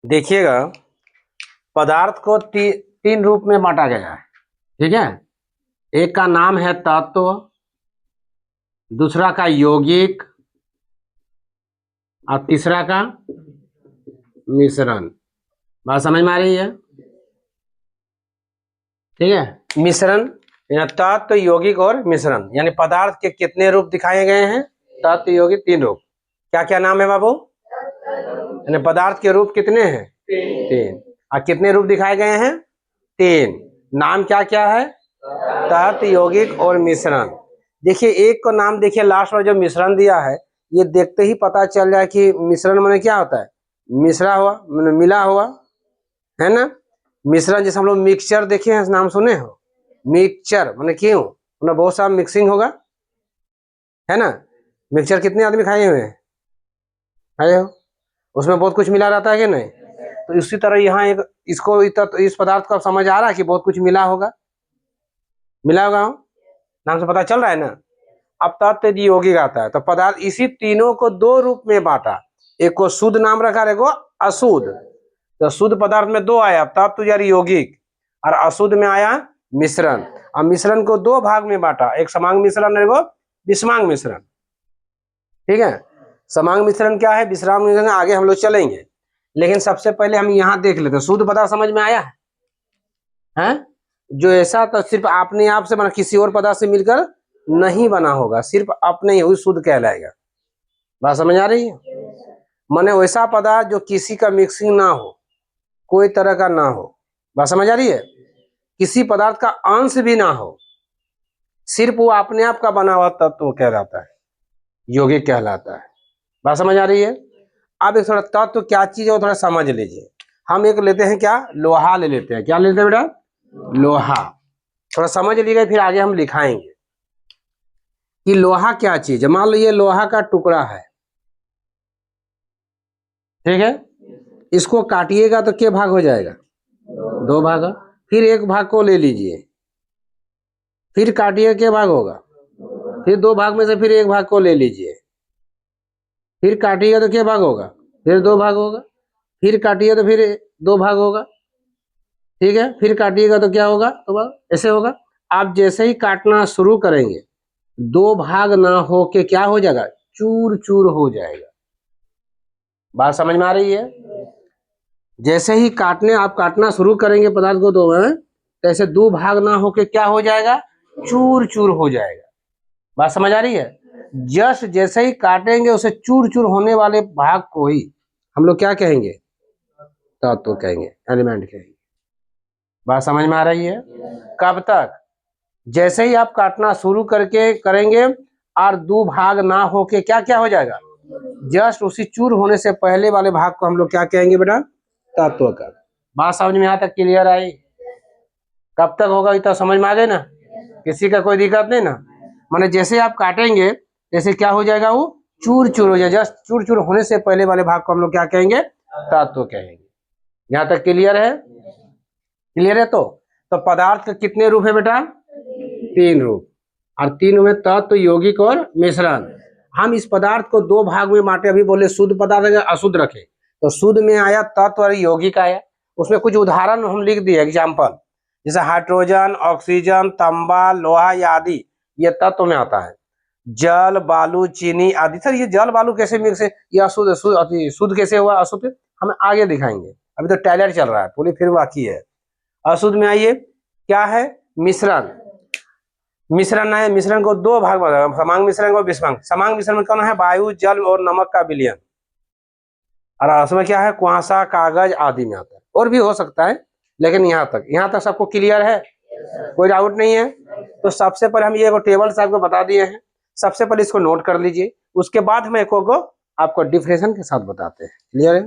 देखिएगा, पदार्थ को तीन रूप में बांटा गया है। ठीक है, एक का नाम है तत्व, दूसरा का यौगिक और तीसरा का मिश्रण। बात समझ में आ रही है? ठीक है, मिश्रण तत्व, यौगिक और मिश्रण, यानी पदार्थ के कितने रूप दिखाए गए हैं? तत्व, यौगिक, तीन रूप। क्या क्या नाम है बाबू? यानी पदार्थ के रूप कितने हैं? तीन। और कितने रूप दिखाए गए हैं? तीन। नाम क्या क्या है? तत्व, यौगिक और मिश्रण। देखिए, एक को नाम देखिए, लास्ट में जो मिश्रण दिया है, ये देखते ही पता चल जाए कि मिश्रण माने क्या होता है। मिश्रा हुआ, मिला हुआ, है ना। मिश्रण जैसे हम लोग मिक्सचर देखे हैं, नाम सुने हो? मिक्सचर माने क्यों? मतलब बहुत सारा मिक्सिंग होगा, है ना। मिक्सचर कितने आदमी खाए हुए हैं? खाए हो? उसमें बहुत कुछ मिला रहता है कि नहीं? तो इसी तरह यहाँ एक इसको इस पदार्थ को समझ आ रहा है कि बहुत कुछ मिला होगा, मिला होगा। नाम से पता चल रहा है ना। अब तत्व, यौगिक आता है, तो पदार्थ इसी तीनों को दो रूप में बांटा। एक को शुद्ध नाम रखा, एक को अशुद्ध। तो शुद्ध पदार्थ में दो आया, तत्व यानी यौगिक, और अशुद्ध में आया मिश्रण। और मिश्रण को दो भाग में बांटा, एक समांग मिश्रण और एक विषमांग मिश्रण। ठीक है, समांग मिश्रण क्या है, विषमांग मिश्रण आगे हम लोग चलेंगे, लेकिन सबसे पहले हम यहाँ देख लेते हैं। शुद्ध पदार्थ समझ में आया है? जो ऐसा तो सिर्फ अपने आप से बना, किसी और पदार्थ से मिलकर नहीं बना होगा, सिर्फ अपने ही शुद्ध कहलाएगा। बात समझ आ रही है? माने वैसा पदार्थ जो किसी का मिक्सिंग ना हो, कोई तरह का ना हो। बात समझ आ रही है? किसी पदार्थ का अंश भी ना हो, सिर्फ वो अपने आप का बना हुआ तत्व कहलाता है, यौगिक कहलाता है। बात समझ आ रही है? अब एक थोड़ा तत्व क्या चीज है वो थोड़ा समझ लीजिए। हम एक लेते हैं, क्या? लोहा ले लेते हैं। क्या लेते हैं बेटा? लोहा। थोड़ा समझ लीजिए, फिर आगे हम लिखाएंगे कि लोहा क्या चीज है। मान लो ये लोहा का टुकड़ा है, ठीक है। इसको काटिएगा तो क्या भाग हो जाएगा? दो भाग। फिर एक भाग को ले लीजिए, फिर काटिए, क्या भाग होगा? फिर दो भाग में से फिर एक भाग को ले लीजिए, फिर काटिएगा तो क्या भाग होगा? फिर दो भाग होगा। फिर काटिए तो फिर दो भाग होगा, ठीक है। फिर काटिएगा तो क्या होगा? तो भाग ऐसे होगा। आप जैसे ही काटना शुरू करेंगे, दो भाग ना हो के क्या हो जाएगा? चूर चूर हो जाएगा। बात समझ में आ रही है? जैसे ही आप काटना शुरू करेंगे पदार्थ को दो में, तो ऐसे दो भाग ना हो के क्या हो जाएगा? चूर चूर हो जाएगा। बात समझ आ रही है? जस्ट जैसे ही काटेंगे, उसे चूर चूर होने वाले भाग को ही हम लोग क्या कहेंगे? तत्व कहेंगे, एलिमेंट कहेंगे। बात समझ में आ रही है? कब तक? जैसे ही आप काटना शुरू करेंगे और दो भाग ना होके क्या क्या हो जाएगा? जस्ट उसी चूर होने से पहले वाले भाग को हम लोग क्या कहेंगे बेटा? तत्व का। बात समझ में यहाँ तक क्लियर आई? कब तक होगा इतना समझ में आ गए ना? किसी का कोई दिक्कत नहीं ना? माने जैसे आप काटेंगे, जैसे क्या हो जाएगा? वो चूर चूर हो जाएगा। जस्ट चूर चूर होने से पहले वाले भाग को हम लोग क्या कहेंगे? तत्व कहेंगे। यहाँ तक क्लियर है? क्लियर है? तो पदार्थ के कितने रूप है बेटा? तीन रूप। और तीन में तत्व, यौगिक और मिश्रण। हम इस पदार्थ को दो भाग में बांटे। अभी बोले शुद्ध पदार्थ है, अशुद्ध रखे, तो शुद्ध में आया तत्व और यौगिक आया। उसमें कुछ उदाहरण हम लिख दिए, एग्जाम्पल, जैसे हाइड्रोजन, ऑक्सीजन, तांबा, लोहा आदि, ये तत्व में आता है। जल, बालू, चीनी आदि। सर ये जल बालू कैसे मिक्स है? ये अशुद्ध शुद्ध कैसे हुआ? अशुद्ध हम आगे दिखाएंगे, अभी तो टैलेंट चल रहा है, पूरी फिर बाकी है। अशुद्ध में आइए, क्या है? मिश्रण। मिश्रण है, मिश्रण को दो भाग में, समांग मिश्रण और विषमांग। समांग मिश्रण में कौन है? वायु, जल और नमक का विलयन। और उसमें क्या है? कुआसा, कागज आदि में आता है। और भी हो सकता है, लेकिन यहाँ तक सबको क्लियर है? कोई डाउट नहीं है? तो सबसे पहले हम ये टेबल साहब को बता दिए हैं, सबसे पहले इसको नोट कर लीजिए, उसके बाद हम एक को आपको डिफरेंशिएशन के साथ बताते हैं। क्लियर है?